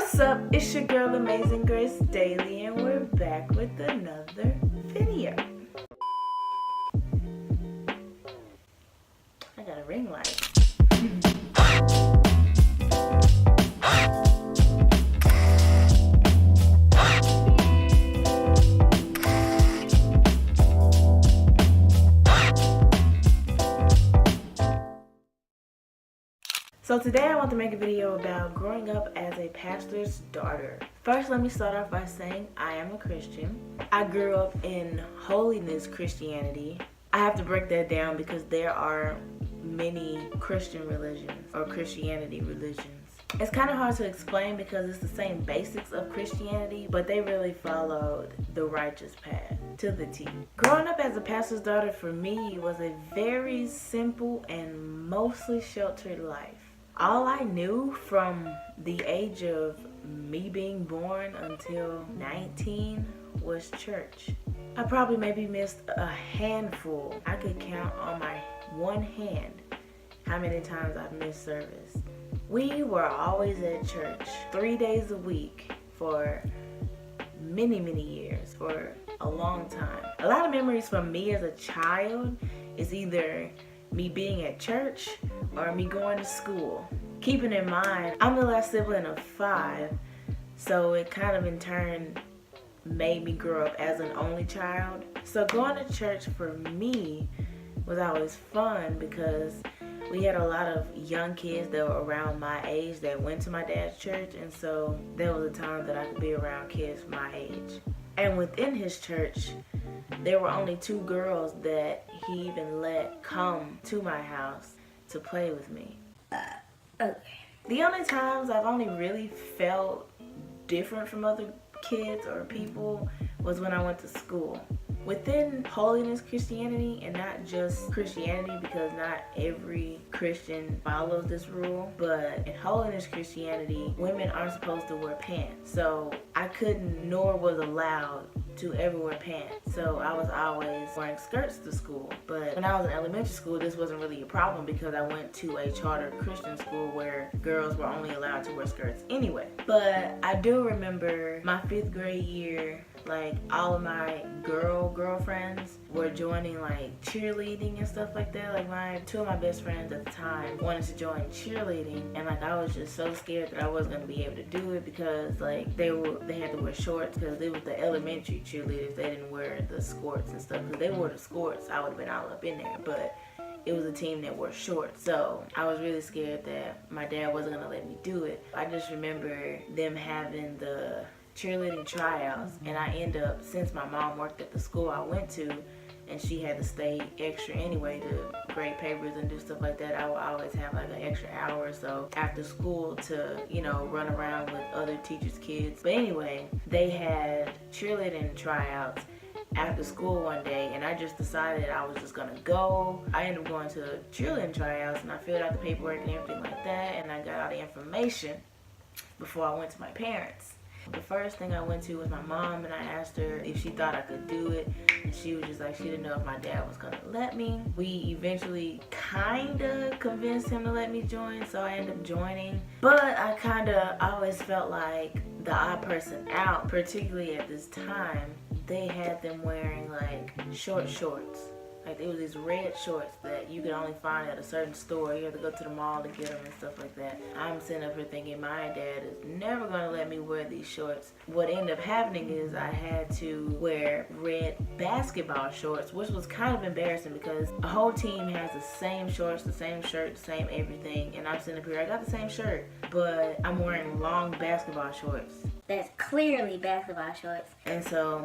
What's up? It's your girl Amazing Grace Daily, and we're back with another video. I got a ring light. So today I want to make a video about growing up as a pastor's daughter. First, let me start off by saying I am a Christian. I grew up in holiness Christianity. I have to break that down because there are many Christian religions or Christianity religions. It's kind of hard to explain because it's the same basics of Christianity, but they really followed the righteous path to the T. Growing up as a pastor's daughter for me was a very simple and mostly sheltered life. All I knew from the age of me being born until 19 was church. I probably maybe missed a handful. I could count on my one hand how many times I've missed service. We were always at church 3 days a week for many years, for a long time. A lot of memories from me as a child is either me being at church or me going to school. Keeping in mind, I'm the last sibling of 5, so it kind of in turn made me grow up as an only child. So going to church for me was always fun because we had a lot of young kids that were around my age that went to my dad's church, and so there was a time that I could be around kids my age. And within his church, there were only 2 girls that he even let come to my house to play with me. Okay. The only times I've only really felt different from other kids or people was when I went to school. Within holiness Christianity, and not just Christianity because not every Christian follows this rule, but in holiness Christianity, women aren't supposed to wear pants. So I couldn't nor was allowed to ever wear pants. So I was always wearing skirts to school. But when I was in elementary school, this wasn't really a problem because I went to a charter Christian school where girls were only allowed to wear skirts anyway. But I do remember my 5th grade year, like all of my girlfriends were joining like cheerleading and stuff like that. Like 2 of my best friends at the time wanted to join cheerleading, and like I was just so scared that I wasn't gonna be able to do it because like they had to wear shorts because it was the elementary cheerleaders. They didn't wear the skirts and stuff. Because they wore the skirts, I would have been all up in there, but it was a team that wore shorts. So I was really scared that my dad wasn't gonna let me do it. I just remember them having the cheerleading tryouts, and I end up, since my mom worked at the school I went to and she had to stay extra anyway to grade papers and do stuff like that, I would always have like an extra hour or so after school to, you know, run around with other teachers' kids. But anyway, they had cheerleading tryouts after school one day, and I just decided I was just gonna go. I ended up going to cheerleading tryouts, and I filled out the paperwork and everything like that, and I got all the information before I went to my parents. The first thing I went to was my mom, and I asked her if she thought I could do it, and she was just like, she didn't know if my dad was gonna let me. We eventually kinda convinced him to let me join, so I ended up joining. But I kinda always felt like the odd person out, particularly at this time. They had them wearing like short shorts. Like it was these red shorts that you could only find at a certain store. You had to go to the mall to get them and stuff like that. I'm sitting up here thinking my dad is never gonna let me wear these shorts. What ended up happening is I had to wear red basketball shorts, which was kind of embarrassing because a whole team has the same shorts, the same shirt, the same everything, and I'm sitting up here, I got the same shirt, but I'm wearing long basketball shorts. That's clearly basketball shorts. And so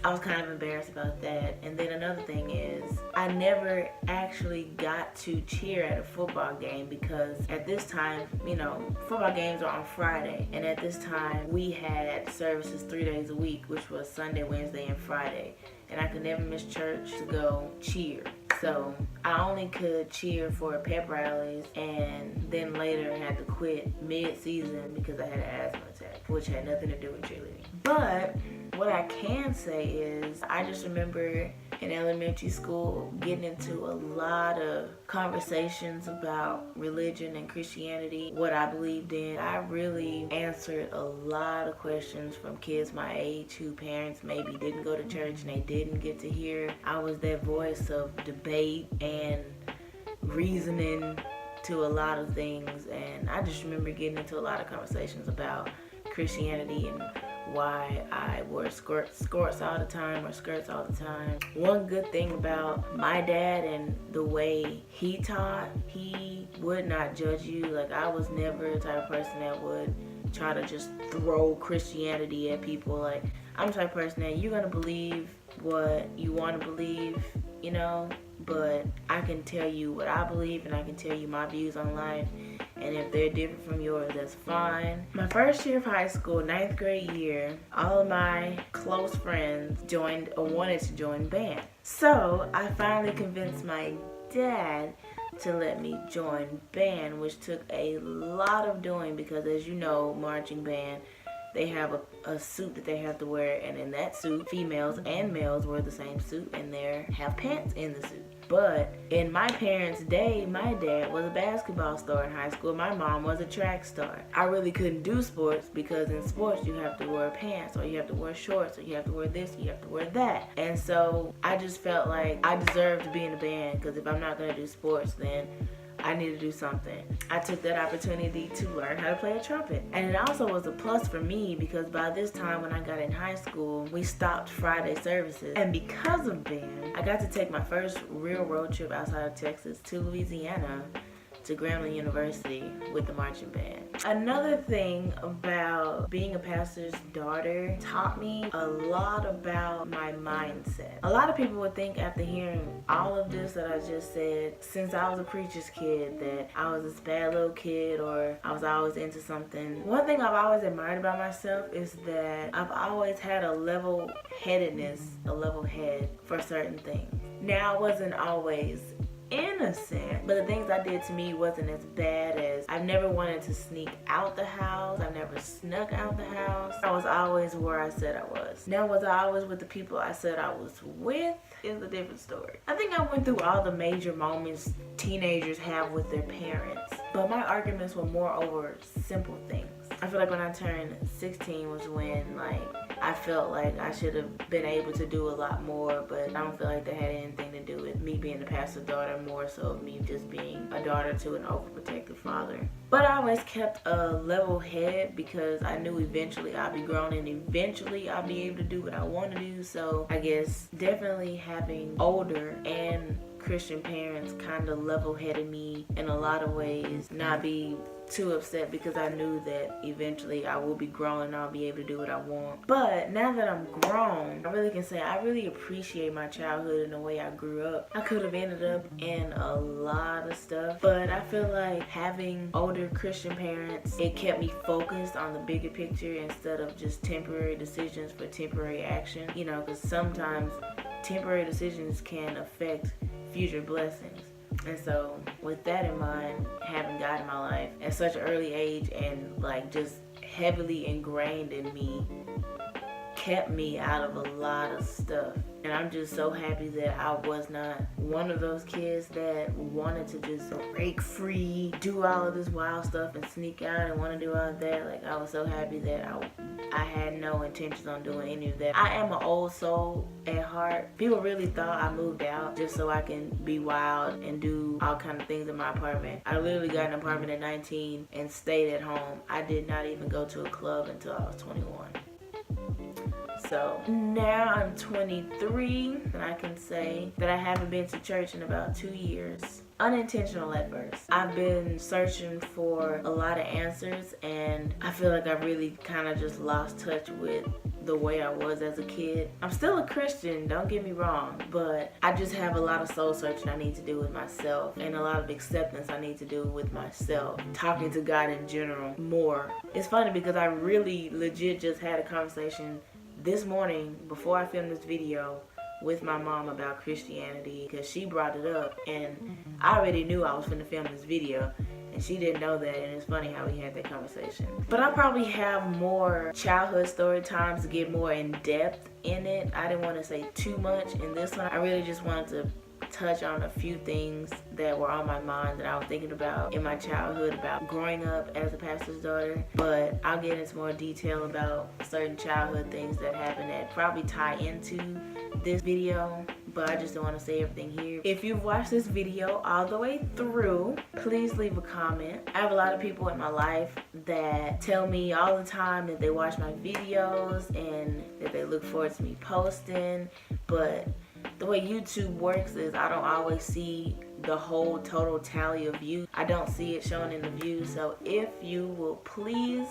I was kind of embarrassed about that. And then another thing is I never actually got to cheer at a football game because at this time, you know, football games are on Friday, and at this time we had services 3 days a week, which was Sunday, Wednesday, and Friday, and I could never miss church to go cheer. So I only could cheer for pep rallies, and then later had to quit mid-season because I had an asthma attack, which had nothing to do with cheerleading. But what I can say is I just remember in elementary school, getting into a lot of conversations about religion and Christianity, what I believed in. I really answered a lot of questions from kids my age who parents maybe didn't go to church and they didn't get to hear. I was that voice of debate and reasoning to a lot of things, and I just remember getting into a lot of conversations about Christianity and why I wore skirts all the time or skirts all the time. One good thing about my dad and the way he taught, he would not judge you. Like, I was never the type of person that would try to just throw Christianity at people. Like, I'm the type of person that you're gonna believe what you want to believe, you know, but I can tell you what I believe and I can tell you my views on life, and if they're different from yours, that's fine. My first year of high school, 9th grade year, all of my close friends joined or wanted to join band. So I finally convinced my dad to let me join band, which took a lot of doing because, as you know, marching band, they have a suit that they have to wear, and in that suit, females and males wear the same suit, and they have pants in the suit. But in my parents' day, my dad was a basketball star in high school. My mom was a track star. I really couldn't do sports because in sports you have to wear pants, or you have to wear shorts, or you have to wear this, you have to wear that. And so I just felt like I deserved to be in the band, because if I'm not going to do sports, then I need to do something. I took that opportunity to learn how to play a trumpet. And it also was a plus for me because by this time when I got in high school, we stopped Friday services. And because of band, I got to take my first real road trip outside of Texas to Louisiana, to Grambling University with the marching band. Another thing about being a pastor's daughter taught me a lot about my mindset. A lot of people would think after hearing all of this that I just said, since I was a preacher's kid, that I was this bad little kid or I was always into something. One thing I've always admired about myself is that I've always had a level-headedness, a level head for certain things. Now, I wasn't always innocent, but the things I did to me wasn't as bad as I've never wanted to sneak out the house. I've never snuck out the house. I was always where I said I was. Now, was I always with the people I said I was with is a different story. I think I went through all the major moments teenagers have with their parents, but my arguments were more over simple things. I feel like when I turned 16 was when I felt like I should have been able to do a lot more, but I don't feel like that had anything to do with me being the pastor's daughter, more so of me just being a daughter to an overprotective father. But I always kept a level head because I knew eventually I'll be grown and eventually I'll be able to do what I want to do. So I guess definitely having older and Christian parents kind of level-headed me in a lot of ways, not be too upset because I knew that eventually I will be grown and I'll be able to do what I want. But now that I'm grown, I really can say I really appreciate my childhood and the way I grew up. I could have ended up in a lot of stuff, but I feel like having older Christian parents, it kept me focused on the bigger picture instead of just temporary decisions for temporary action. You know, because sometimes temporary decisions can affect future blessings. And so with that in mind, having God in my life at such an early age and just heavily ingrained in me kept me out of a lot of stuff. And I'm just so happy that I was not one of those kids that wanted to just break free, do all of this wild stuff and sneak out and want to do all of that. I was so happy that I had no intentions on doing any of that. I am an old soul at heart. People really thought I moved out just so I can be wild and do all kind of things in my apartment. I literally got an apartment at 19 and stayed at home. I did not even go to a club until I was 21. So now I'm 23 and I can say that I haven't been to church in about 2 years. Unintentional at first. I've been searching for a lot of answers and I feel like I really kind of just lost touch with the way I was as a kid. I'm still a Christian, don't get me wrong, but I just have a lot of soul searching I need to do with myself and a lot of acceptance I need to do with myself. Talking to God in general more. It's funny because I really legit just had a conversation this morning before I filmed this video with my mom about Christianity because she brought it up and I already knew I was finna film this video. And she didn't know that, and it's funny how we had that conversation. But I probably have more childhood story times to get more in depth in it. I didn't want to say too much in this one. I really just wanted to touch on a few things that were on my mind that I was thinking about in my childhood about growing up as a pastor's daughter. But I'll get into more detail about certain childhood things that happened that probably tie into this video, but I just don't want to say everything here. If you've watched this video all the way through, please leave a comment. I have a lot of people in my life that tell me all the time that they watch my videos and that they look forward to me posting, but the way YouTube works is I don't always see the whole total tally of views. I don't see it shown in the views. So if you will please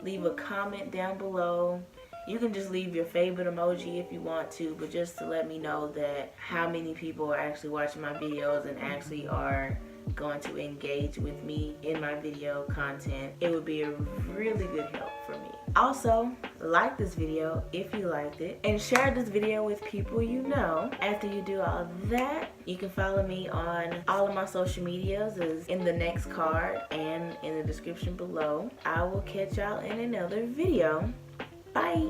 leave a comment down below. You can just leave your favorite emoji if you want to, but just to let me know that how many people are actually watching my videos and actually are going to engage with me in my video content. It would be a really good help for me. Also, like this video if you liked it, and share this video with people you know. After you do all that, you can follow me on all of my social medias is in the next card and in the description below. I will catch y'all in another video. Bye.